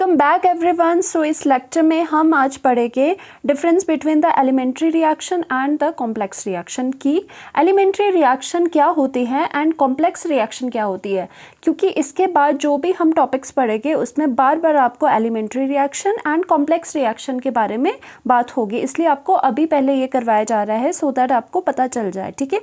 Welcome back everyone. सो इस lecture में हम आज पढ़ेंगे difference between the elementary reaction and the complex reaction की एलिमेंट्री रिएक्शन क्या होती है एंड कॉम्प्लेक्स रिएक्शन क्या होती है, क्योंकि इसके बाद जो भी हम टॉपिक्स पढ़ेंगे उसमें बार बार आपको elementary reaction and complex reaction के बारे में बात होगी, इसलिए आपको अभी पहले ये करवाया जा रहा है सो दैट आपको पता चल जाए। ठीक है,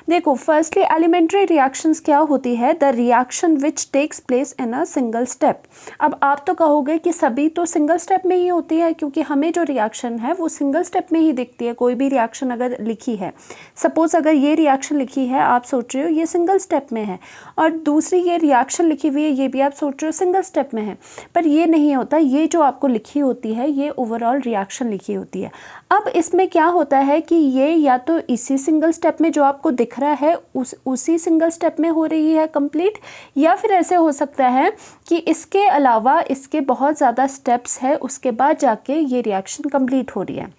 देखो फर्स्टली एलिमेंट्री रिएक्शंस क्या होती है, the reaction which takes place in a single step. अब आप तो कहोगे कि सभी तो सिंगल स्टेप में ही होती है, क्योंकि हमें जो रिएक्शन है वो सिंगल स्टेप में ही दिखती है। कोई भी रिएक्शन अगर लिखी है, सपोज अगर ये रिएक्शन लिखी है, आप सोच रहे हो ये सिंगल स्टेप में है, और दूसरी ये रिएक्शन लिखी हुई है, ये भी आप सोच रहे हो सिंगल स्टेप में है, पर ये नहीं होता। ये जो आपको लिखी होती है ये ओवरऑल रिएक्शन लिखी होती है। अब इसमें क्या होता है कि ये या तो इसी सिंगल स्टेप में जो आपको दिख रहा है उसी सिंगल स्टेप में हो रही है कंप्लीट, या फिर ऐसे हो सकता है कि इसके अलावा इसके बहुत ज़्यादा स्टेप्स है, उसके बाद जाके ये रिएक्शन कंप्लीट हो रही है।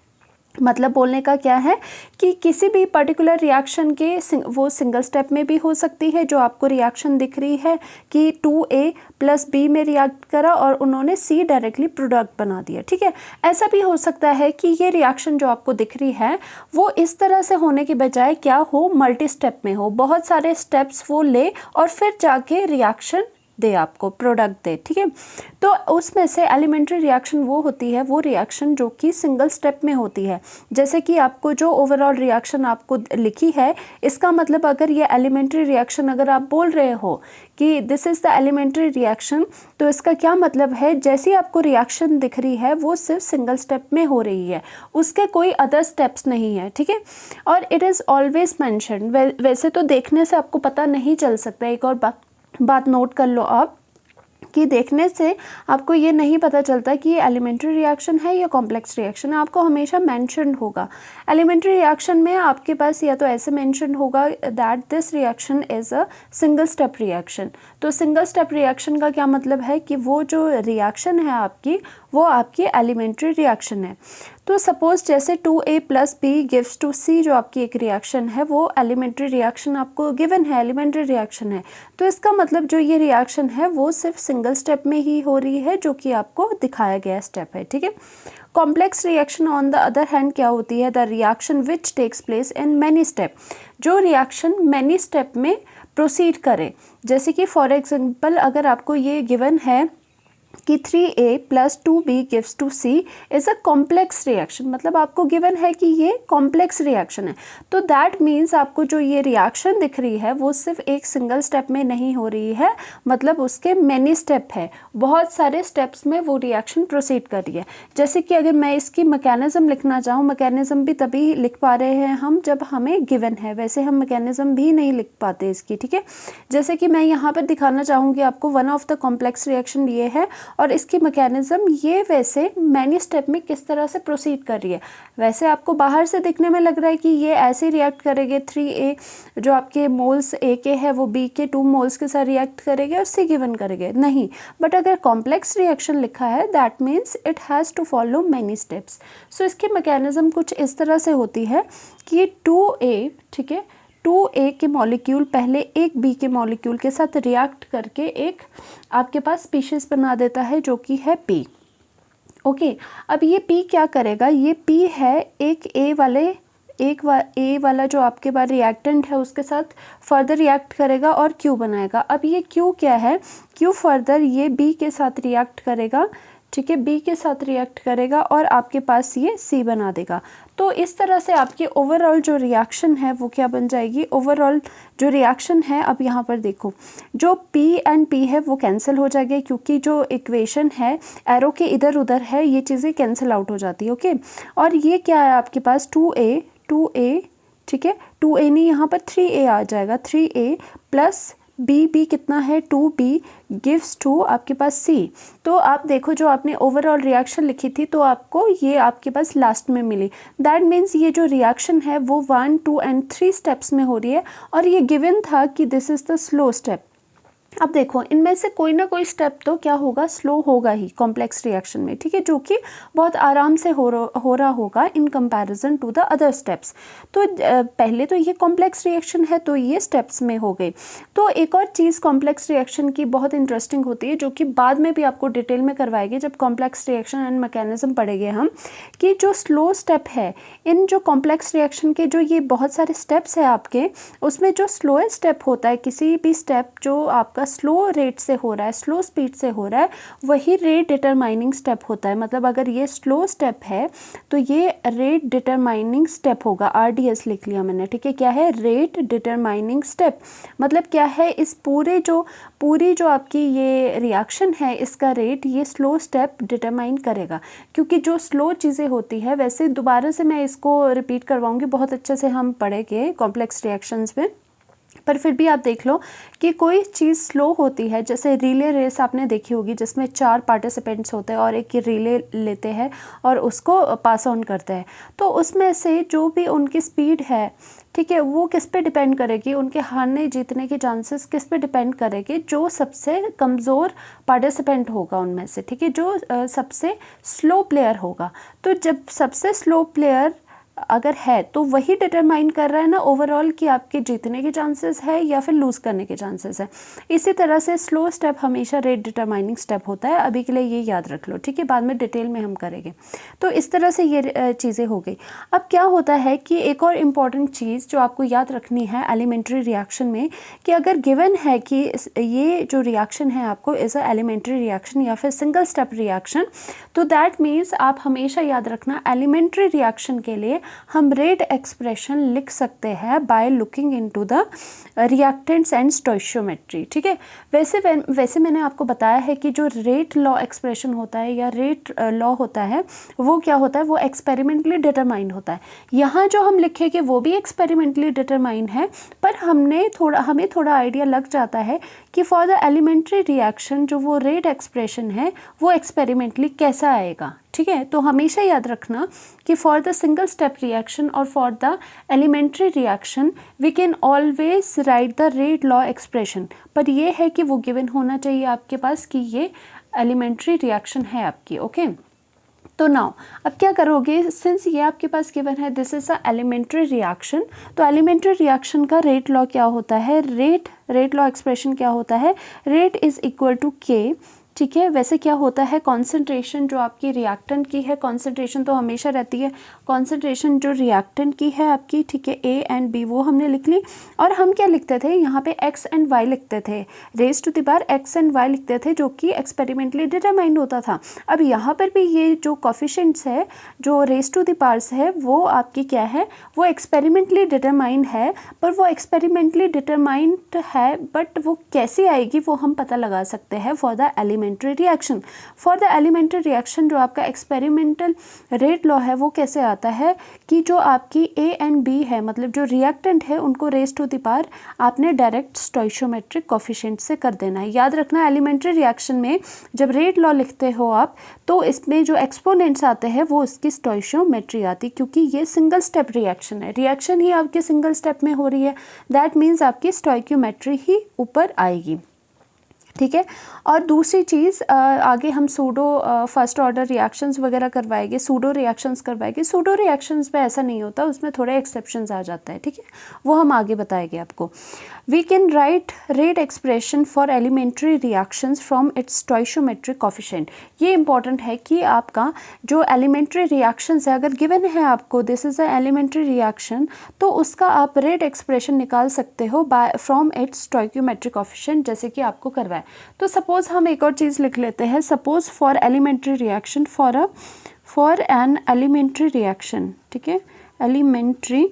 मतलब बोलने का क्या है कि किसी भी पर्टिकुलर रिएक्शन के वो सिंगल स्टेप में भी हो सकती है, जो आपको रिएक्शन दिख रही है कि 2A + B में रिएक्ट करा और उन्होंने C डायरेक्टली प्रोडक्ट बना दिया। ठीक है, ऐसा भी हो सकता है कि ये रिएक्शन जो आपको दिख रही है वो इस तरह से होने के बजाय क्या हो, मल्टी स्टेप में हो, बहुत सारे स्टेप्स वो ले और फिर जाके रिएक्शन दे, आपको प्रोडक्ट दे। ठीक है, तो उसमें से एलिमेंट्री रिएक्शन वो होती है, वो रिएक्शन जो कि सिंगल स्टेप में होती है। जैसे कि आपको जो ओवरऑल रिएक्शन आपको लिखी है, इसका मतलब अगर ये एलिमेंट्री रिएक्शन अगर आप बोल रहे हो कि this is the elementary reaction, तो इसका क्या मतलब है, जैसी आपको रिएक्शन दिख रही है वो सिर्फ सिंगल स्टेप में हो रही है, उसके कोई अदर स्टेप्स नहीं है। ठीक है, और इट इज़ ऑलवेज मैंशन। वैसे तो देखने से आपको पता नहीं चल सकता। एक और बात नोट कर लो आप कि देखने से आपको ये नहीं पता चलता कि ये एलिमेंट्री रिएक्शन है या कॉम्प्लेक्स रिएक्शन है। आपको हमेशा मेंशन होगा एलिमेंट्री रिएक्शन में, आपके पास या तो ऐसे मेंशन होगा that this reaction is a single step reaction. तो सिंगल स्टेप रिएक्शन का क्या मतलब है कि वो जो रिएक्शन है आपकी, वो आपकी एलिमेंट्री रिएक्शन है। तो सपोज जैसे 2A + B gives to C जो आपकी एक रिएक्शन है, वो एलिमेंट्री रिएक्शन आपको गिवन है, एलिमेंट्री रिएक्शन है। तो इसका मतलब जो ये रिएक्शन है वो सिर्फ सिंगल स्टेप में ही हो रही है, जो कि आपको दिखाया गया स्टेप है। ठीक है, complex reaction on the other hand क्या होती है, the reaction which takes place in many step. जो रिएक्शन मैनी स्टेप में प्रोसीड करे, जैसे कि फॉर एग्जाम्पल अगर आपको ये गिवन है कि 3A + 2B gives to C is a complex reaction, मतलब आपको गिवन है कि ये कॉम्प्लेक्स रिएक्शन है, तो दैट मीन्स आपको जो ये रिएक्शन दिख रही है वो सिर्फ एक सिंगल स्टेप में नहीं हो रही है, मतलब उसके मैनी स्टेप है, बहुत सारे स्टेप्स में वो रिएक्शन प्रोसीड कर रही है। जैसे कि अगर मैं इसकी मैकेनिज्म लिखना चाहूँ, मैकेनिज्म भी तभी लिख पा रहे हैं हम जब हमें गिवन है, वैसे हम मैकेनिज्म भी नहीं लिख पाते इसकी। ठीक है, जैसे कि मैं यहाँ पर दिखाना चाहूँगी आपको one of the complex reaction ये है और इसकी मैकेनिज्म ये वैसे मैनी स्टेप में किस तरह से प्रोसीड कर रही है। वैसे आपको बाहर से दिखने में लग रहा है कि ये ऐसे रिएक्ट करेंगे, 3A जो आपके मोल्स A के है वो B के 2 मोल्स के साथ रिएक्ट करेंगे और C गिवन करेंगे, नहीं। बट अगर कॉम्प्लेक्स रिएक्शन लिखा है that means it has to follow many steps. So इसकी मैकेनिज्म कुछ इस तरह से होती है कि 2A, ठीक है, 2A के मॉलिक्यूल पहले एक B के मॉलिक्यूल के साथ रिएक्ट करके एक आपके पास स्पीशीज़ बना देता है जो कि है P। ओके, अब ये P क्या करेगा, ये P है एक A वाला जो आपके पास रिएक्टेंट है उसके साथ फर्दर रिएक्ट करेगा और Q बनाएगा। अब ये Q क्या है, Q फर्दर ये B के साथ रिएक्ट करेगा, ठीक है, B के साथ रिएक्ट करेगा और आपके पास ये C बना देगा। तो इस तरह से आपकी ओवरऑल जो रिएक्शन है वो क्या बन जाएगी, ओवरऑल जो रिएक्शन है, अब यहाँ पर देखो जो P एंड P है वो कैंसिल हो जाएगी, क्योंकि जो इक्वेशन है एरो के इधर उधर है, ये चीज़ें कैंसिल आउट हो जाती है। ओके, और ये क्या है आपके पास 2A, ठीक है, 2A नहीं, यहाँ पर 3A आ जाएगा, 3A + B कितना है 2B गिव्स टू आपके पास C। तो आप देखो जो आपने ओवरऑल रिएक्शन लिखी थी तो आपको ये आपके पास लास्ट में मिली, दैट मीन्स ये जो रिएक्शन है वो 1, 2 एंड 3 स्टेप्स में हो रही है, और ये गिवन था कि this is the slow step. अब देखो इनमें से कोई ना कोई स्टेप तो क्या होगा, स्लो होगा ही कॉम्प्लेक्स रिएक्शन में, ठीक है, जो कि बहुत आराम से हो रहा होगा in comparison to the other steps. तो पहले तो ये कॉम्प्लेक्स रिएक्शन है तो ये स्टेप्स में हो गई। तो एक और चीज़ कॉम्प्लेक्स रिएक्शन की बहुत इंटरेस्टिंग होती है, जो कि बाद में भी आपको डिटेल में करवाएगी जब कॉम्प्लेक्स रिएक्शन एंड मैकेनिज्म पढ़ेंगे हम, कि जो स्लो स्टेप है इन जो कॉम्प्लेक्स रिएक्शन के जो ये बहुत सारे स्टेप्स है आपके, उसमें जो स्लोएस्ट स्टेप होता है, किसी भी स्टेप जो आपका स्लो रेट से हो रहा है, स्लो स्पीड से हो रहा है, वही रेट डिटरमाइनिंग स्टेप होता है। मतलब अगर ये स्लो स्टेप है तो ये रेट डिटरमाइनिंग स्टेप होगा, RDS लिख लिया मैंने, ठीक है। क्या है, रेट डिटरमाइनिंग स्टेप। मतलब क्या है, इस पूरी जो आपकी ये रिएक्शन है इसका रेट ये स्लो स्टेप डिटरमाइन करेगा। क्योंकि जो स्लो चीज़ें होती है, वैसे दोबारा से मैं इसको रिपीट करवाऊंगी, बहुत अच्छे से हम पढ़ेंगे कॉम्प्लेक्स रिएक्शंस में, पर फिर भी आप देख लो कि कोई चीज़ स्लो होती है, जैसे रिले रेस आपने देखी होगी जिसमें 4 पार्टिसिपेंट्स होते हैं और एक रिले लेते हैं और उसको पास ऑन करते हैं। तो उसमें से जो भी उनकी स्पीड है, ठीक है, वो किस पे डिपेंड करेगी, उनके हारने जीतने के चांसेस किस पे डिपेंड करेगी, जो सबसे कमज़ोर पार्टिसिपेंट होगा उनमें से, ठीक है, जो सबसे स्लो प्लेयर होगा। तो जब सबसे स्लो प्लेयर अगर है तो वही डिटरमाइन कर रहा है ना ओवरऑल कि आपके जीतने के चांसेस है या फिर लूज़ करने के चांसेस है। इसी तरह से स्लो स्टेप हमेशा रेट डिटरमाइनिंग स्टेप होता है। अभी के लिए ये याद रख लो, ठीक है, बाद में डिटेल में हम करेंगे। तो इस तरह से ये चीज़ें हो गई। अब क्या होता है कि एक और इम्पॉर्टेंट चीज़ जो आपको याद रखनी है एलिमेंट्री रिएक्शन में, कि अगर गिवन है कि ये जो रिएक्शन है आपको इज़ अ एलिमेंट्री रिएक्शन या फिर सिंगल स्टेप रिएक्शन, तो दैट मीन्स आप हमेशा याद रखना एलिमेंट्री रिएक्शन के लिए हम रेट एक्सप्रेशन लिख सकते हैं by looking into the reactants and stoichiometry, ठीक है। वैसे मैंने आपको बताया है कि जो रेट लॉ एक्सप्रेशन होता है या रेट लॉ होता है वो क्या होता है, वो एक्सपेरिमेंटली डिटरमाइंड होता है। यहाँ जो हम लिखेंगे वो भी एक्सपेरिमेंटली डिटरमाइंड है, पर हमें थोड़ा आइडिया लग जाता है कि फॉर द एलिमेंट्री रिएक्शन जो वो रेट एक्सप्रेशन है वो एक्सपेरिमेंटली कैसा आएगा, ठीक है। तो हमेशा याद रखना कि for the single step reaction और for the elementary reaction we can always write the rate law expression, पर ये है कि वो गिवन होना चाहिए आपके पास कि ये एलिमेंट्री रिएक्शन है आपकी, ओके। तो नाउ अब क्या करोगे, सिंस ये आपके पास गिवन है this is a elementary reaction, तो एलिमेंट्री रिएक्शन का रेट लॉ क्या होता है, रेट लॉ एक्सप्रेशन क्या होता है, रेट इज़ इक्वल टू के, ठीक है। वैसे क्या होता है, कॉन्सेंट्रेशन जो आपकी रिएक्टेंट की है, कॉन्सेंट्रेशन तो हमेशा रहती है, कॉन्सेंट्रेशन जो रिएक्टेंट की है आपकी, ठीक है, A एंड B वो हमने लिख ली। और हम क्या लिखते थे यहाँ पे x एंड y लिखते थे, raise to the power x and y लिखते थे, जो कि एक्सपेरिमेंटली डिटरमाइंड होता था। अब यहाँ पर भी ये जो कोफिशिएंट्स है, जो रेज टू द पावर्स है, वो आपकी क्या है, वो एक्सपेरिमेंटली डिटरमाइंड है, पर वो एक्सपेरिमेंटली डिटरमाइंड है, बट वो कैसे आएगी वो हम पता लगा सकते हैं for the elementary reaction. For the elementary reaction जो आपका एक्सपेरिमेंटल रेट लॉ है वो कैसे आता है कि जो आपकी A एंड B है, मतलब जो रिएक्टेंट है, उनको रेज टू द पावर आपने डायरेक्ट स्टोइशियोमेट्रिक कोफिशिएंट से कर देना है। याद रखना एलिमेंट्री रिएक्शन में जब रेट लॉ लिखते हो आप, तो इसमें जो एक्सपोनेंट्स आते हैं वो इसकी स्टोइशियोमेट्री आती, क्योंकि ये सिंगल स्टेप रिएक्शन है, रिएक्शन ही आपके सिंगल स्टेप में हो रही है, दैट मीन्स आपकी स्टोइकियोमेट्री ही ऊपर आएगी, ठीक है। और दूसरी चीज़ आगे हम सूडो फर्स्ट ऑर्डर रिएक्शंस वगैरह करवाएंगे, सूडो रिएक्शंस करवाएंगे। सूडो रिएक्शंस पे ऐसा नहीं होता, उसमें थोड़े एक्सेप्शंस आ जाता है, ठीक है, वो हम आगे बताएंगे आपको। We can write rate expression for elementary reactions from its stoichiometric coefficient. ये इंपॉर्टेंट है कि आपका जो एलिमेंट्री रिएक्शंस है, अगर गिवन है आपको this is a elementary reaction, तो उसका आप रेट एक्सप्रेशन निकाल सकते हो by from its stoichiometric coefficient, जैसे कि आपको करवाए। तो सपोज हम एक और चीज़ लिख लेते हैं, suppose for elementary reaction for an elementary reaction, ठीक है, एलिमेंट्री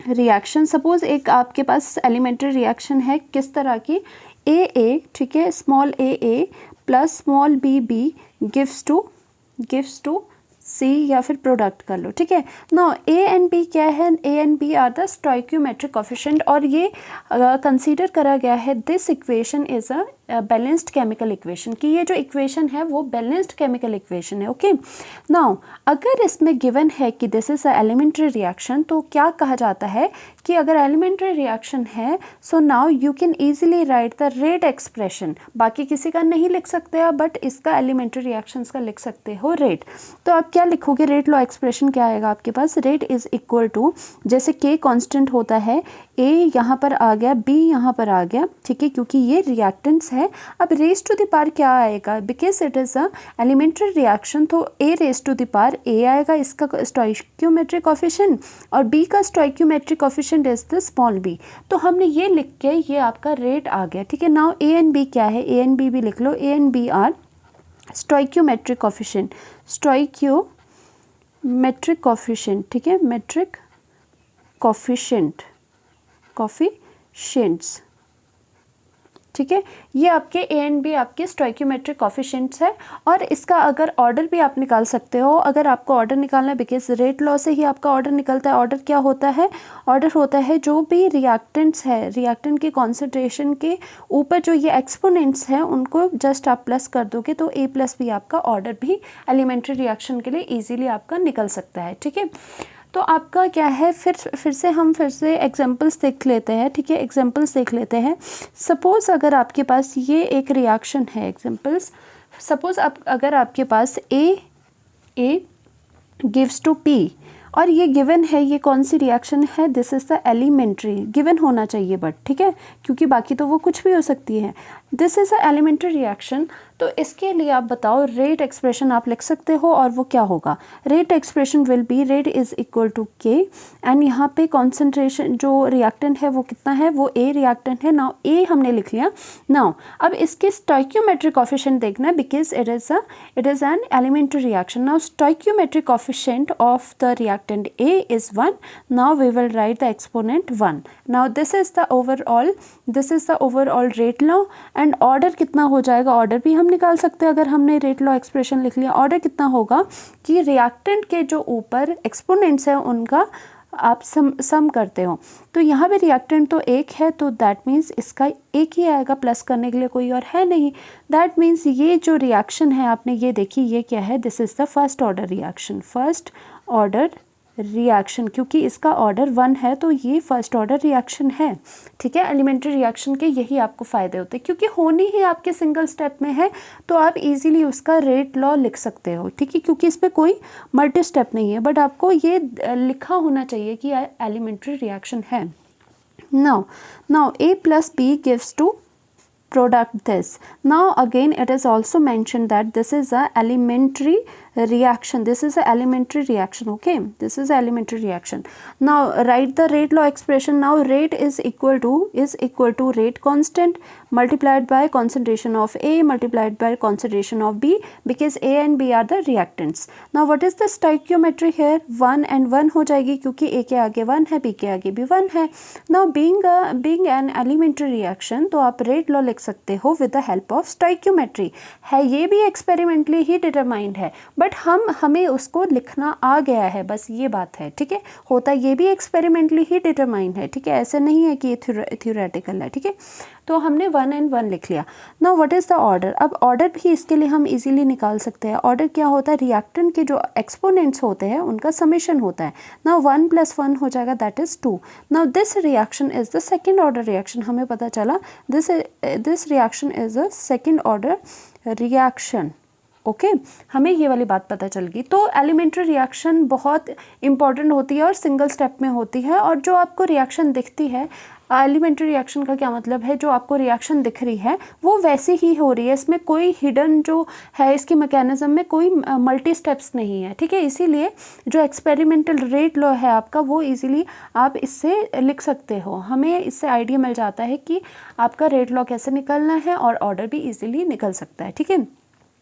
रिएक्शन, सपोज एक आपके पास एलिमेंट्री रिएक्शन है किस तरह की, AA, ठीक है, small a plus small b gives to C, या फिर प्रोडक्ट कर लो, ठीक है। नाउ A एंड B क्या है, A and B are the stoichiometric coefficient, और ये कंसीडर करा गया है this equation is a balanced chemical equation कि ये जो इक्वेशन है वो बैलेंस्ड केमिकल इक्वेशन है। ओके, नाउ अगर इसमें गिवन है कि this is a elementary reaction, तो क्या कहा जाता है कि अगर एलिमेंट्री रिएक्शन है so now you can easily right the rate expression. बाकी किसी का नहीं लिख सकते आप, बट इसका एलिमेंट्री रिएक्शंस का लिख सकते हो रेट। तो आप क्या लिखोगे, रेट लॉ एक्सप्रेशन क्या आएगा आपके पास, रेट इज़ इक्वल टू, जैसे के कांस्टेंट होता है, ए यहाँ पर आ गया, बी यहाँ पर आ गया, ठीक है, क्योंकि ये रिएक्टेंट्स है। अब रेस टू द पावर क्या आएगा, because it is a elementary reaction, तो A raise to the power A आएगा इसका स्टोइकियोमेट्रिक कोफिशिएंट, और बी का stoichiometric coefficient is the small B. तो हमने ये लिख के ये आपका रेट आ गया, ठीक है। नाउ ए एंड बी क्या है, ए एंड बी भी लिख लो, A and B are stoichiometric coefficient, stoichiometric coefficient, ठीक है, मेट्रिक कोफिशिएंट्स, ठीक है। ये आपके ए एंड बी आपके स्टोइकियोमेट्रिक कोफिशिएंट्स है, और इसका अगर ऑर्डर भी आप निकाल सकते हो, अगर आपको ऑर्डर निकालना है, बिकॉज रेट लॉ से ही आपका ऑर्डर निकलता है। ऑर्डर क्या होता है, ऑर्डर होता है जो भी रिएक्टेंट्स है, रिएक्टेंट की कॉन्सेंट्रेशन के ऊपर जो ये एक्सपोनेंट्स हैं उनको जस्ट आप प्लस कर दोगे, तो ए प्लस बी आपका ऑर्डर भी एलिमेंट्री रिएक्शन के लिए ईजिली आपका निकल सकता है, ठीक है। तो आपका क्या है, फिर से एग्जांपल्स देख लेते हैं, ठीक है, एग्जांपल्स देख लेते हैं। सपोज़ अगर आपके पास ये एक रिएक्शन है, एग्जांपल्स, सपोज़ अगर आपके पास ए गिव्स टू पी, और ये गिवन है, ये कौन सी रिएक्शन है, this is the elementary, given होना चाहिए बट, ठीक है, क्योंकि बाकी तो वो कुछ भी हो सकती है। This is a elementary reaction, तो इसके लिए आप बताओ रेट एक्सप्रेशन आप लिख सकते हो, और वो क्या होगा, rate expression will be rate is equal to K, and यहाँ पे कॉन्सेंट्रेशन जो रिएक्टेंट है वो कितना है, वो ए रिएक्टेंट है। नाउ ए हमने लिख लिया। नाउ अब इसके स्टोइकियोमेट्रिक कोफिशिएंट देखना है, because it is an elementary reaction. Now stoichiometric coefficient of the reactant A is 1। Now we will write the exponent 1। Now this is the overall rate law, and order कितना हो जाएगा, order भी हम निकाल सकते हैं अगर हमने रेट लॉ एक्सप्रेशन लिख लिया। ऑर्डर कितना होगा कि रिएक्टेंट के जो ऊपर एक्सपोनेंट्स हैं उनका आप सम करते हो, तो यहाँ पे रिएक्टेंट तो एक है, तो दैट मीन्स इसका एक ही आएगा, प्लस करने के लिए कोई और है नहीं। दैट मीन्स ये जो रिएक्शन है आपने ये देखी, ये क्या है, this is the first order reaction, क्योंकि इसका ऑर्डर 1 है तो ये फर्स्ट ऑर्डर रिएक्शन है, ठीक है। एलिमेंट्री रिएक्शन के यही आपको फ़ायदे होते हैं, क्योंकि होनी ही आपके सिंगल स्टेप में है, तो आप इजीली उसका रेट लॉ लिख सकते हो, ठीक है, क्योंकि इस पर कोई मल्टी स्टेप नहीं है, बट आपको ये लिखा होना चाहिए कि एलिमेंट्री रिएक्शन है। Now A plus B gives to product this. Now again it is also mentioned that this is a elementary reaction, this is a elementary reaction, okay, this is a elementary reaction. Now write the rate law expression. Now rate is equal to rate constant multiplied by concentration of A multiplied by concentration of B, because A and B are the reactants. Now what is the stoichiometry here, 1 and 1 हो जाएगी, क्योंकि A के आगे 1 है, B के आगे भी 1 है। Now being an elementary reaction, तो आप rate law लिख सकते हो with the help of stoichiometry। है ये भी एक्सपेरिमेंटली ही डिटरमाइंड है, बट हमें उसको लिखना आ गया है, बस ये बात है, ठीक है। होता ये भी एक्सपेरिमेंटली ही डिटरमाइंड है, ठीक है, ऐसे नहीं है कि ये थ्योरेटिकल है, ठीक है। तो हमने 1 and 1 लिख लिया। Now what is the order, अब ऑर्डर भी इसके लिए हम इजीली निकाल सकते हैं। ऑर्डर क्या होता है, रिएक्टेंट के जो एक्सपोनेंट्स होते हैं उनका समेशन होता है। नाउ 1 + 1 हो जाएगा, that is 2। Now this reaction is the second order reaction, हमें पता चला this reaction is a second order reaction, okay हमें ये वाली बात पता चल गई। तो एलिमेंट्री रिएक्शन बहुत इंपॉर्टेंट होती है और सिंगल स्टेप में होती है, और जो आपको रिएक्शन दिखती है, एलिमेंट्री रिएक्शन का क्या मतलब है, जो आपको रिएक्शन दिख रही है वो वैसी ही हो रही है, इसमें कोई हिडन जो है इसके मैकेनिज्म में कोई मल्टी स्टेप्स नहीं है, ठीक है। इसीलिए जो एक्सपेरिमेंटल रेट लॉ है आपका, वो इजीली आप इससे लिख सकते हो, हमें इससे आइडिया मिल जाता है कि आपका रेट लॉ कैसे निकलना है, और ऑर्डर भी इजीली निकल सकता है, ठीक है।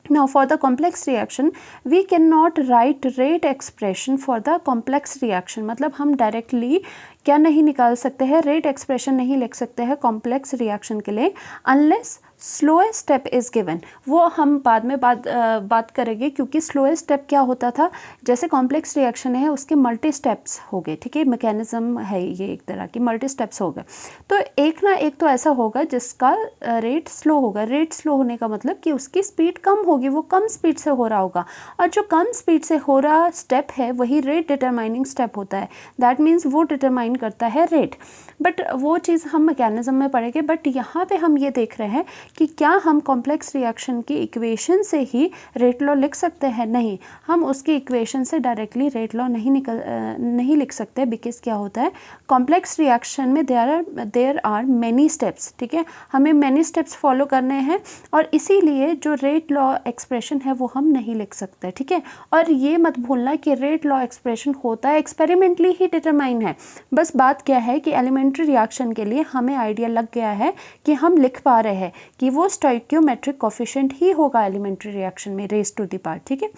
Now for the complex reaction we cannot write rate expression for the complex reaction, मतलब हम डायरेक्टली क्या नहीं निकाल सकते हैं, रेट एक्सप्रेशन नहीं लिख सकते हैं कॉम्प्लेक्स रिएक्शन के लिए, unless slowest step is given, वो हम बाद में बात करेंगे, क्योंकि स्लोएस्ट स्टेप क्या होता था, जैसे कॉम्प्लेक्स रिएक्शन है उसके मल्टी स्टेप्स हो गए, ठीक है, मैकेनिज्म है ये एक तरह की, मल्टी स्टेप्स हो गए, तो एक ना एक तो ऐसा होगा जिसका रेट स्लो होगा। रेट स्लो होने का मतलब कि उसकी स्पीड कम होगी, वो कम स्पीड से हो रहा होगा, और जो कम स्पीड से हो रहा स्टेप है वही रेट डिटरमाइनिंग स्टेप होता है। दैट मीन्स वो डिटरमाइन करता है रेट, बट वो चीज़ हम मैकेनिज्म में पढ़ेंगे। बट यहाँ पे हम ये देख रहे हैं कि क्या हम कॉम्प्लेक्स रिएक्शन की इक्वेशन से ही रेट लॉ लिख सकते हैं? नहीं, हम उसकी इक्वेशन से डायरेक्टली रेट लॉ नहीं लिख सकते, बिकॉज क्या होता है, कॉम्प्लेक्स रिएक्शन में देयर आर मैनी स्टेप्स, ठीक है, हमें मैनी स्टेप्स फॉलो करने हैं, और इसीलिए जो रेट लॉ एक्सप्रेशन है वो हम नहीं लिख सकते, ठीक है। और ये मत भूलना कि रेट लॉ एक्सप्रेशन होता है एक्सपेरिमेंटली ही डिटरमाइन है। बस बात क्या है कि एलिमेंट्री रिएक्शन के लिए हमें आइडिया लग गया है कि हम लिख पा रहे हैं कि वो स्टोइकियोमेट्रिक कोफिशिएंट ही होगा एलिमेंट्री रिएक्शन में, रेज टू द पावर, ठीक है।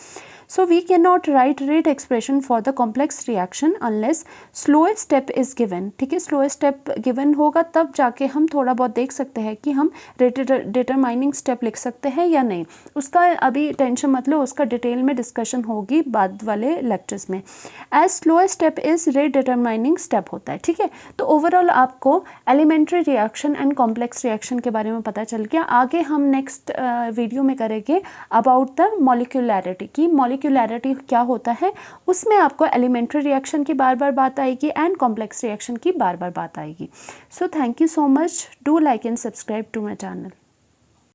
So we can not write rate expression for the complex reaction unless slowest step is given, ठीक है। स्लोएस्ट स्टेप गिवन होगा तब जाके हम थोड़ा बहुत देख सकते हैं कि हम रेट डिटरमाइनिंग स्टेप लिख सकते हैं या नहीं। उसका अभी टेंशन मत लो, उसका डिटेल में डिस्कशन होगी बाद वाले लेक्चर्स में। As slowest step is rate determining step होता है, ठीक है। तो ओवरऑल आपको elementary reaction and complex reaction के बारे में पता चल गया। आगे हम नेक्स्ट वीडियो में करेंगे अबाउट द मॉलिक्यूलैरिटी की मॉलिक्यूलैरिटी क्या होता है, उसमें आपको एलिमेंट्री रिएक्शन की बार बार बात आएगी एंड कॉम्प्लेक्स रिएक्शन की बार बार बात आएगी। So thank you so much, do like and subscribe to my channel.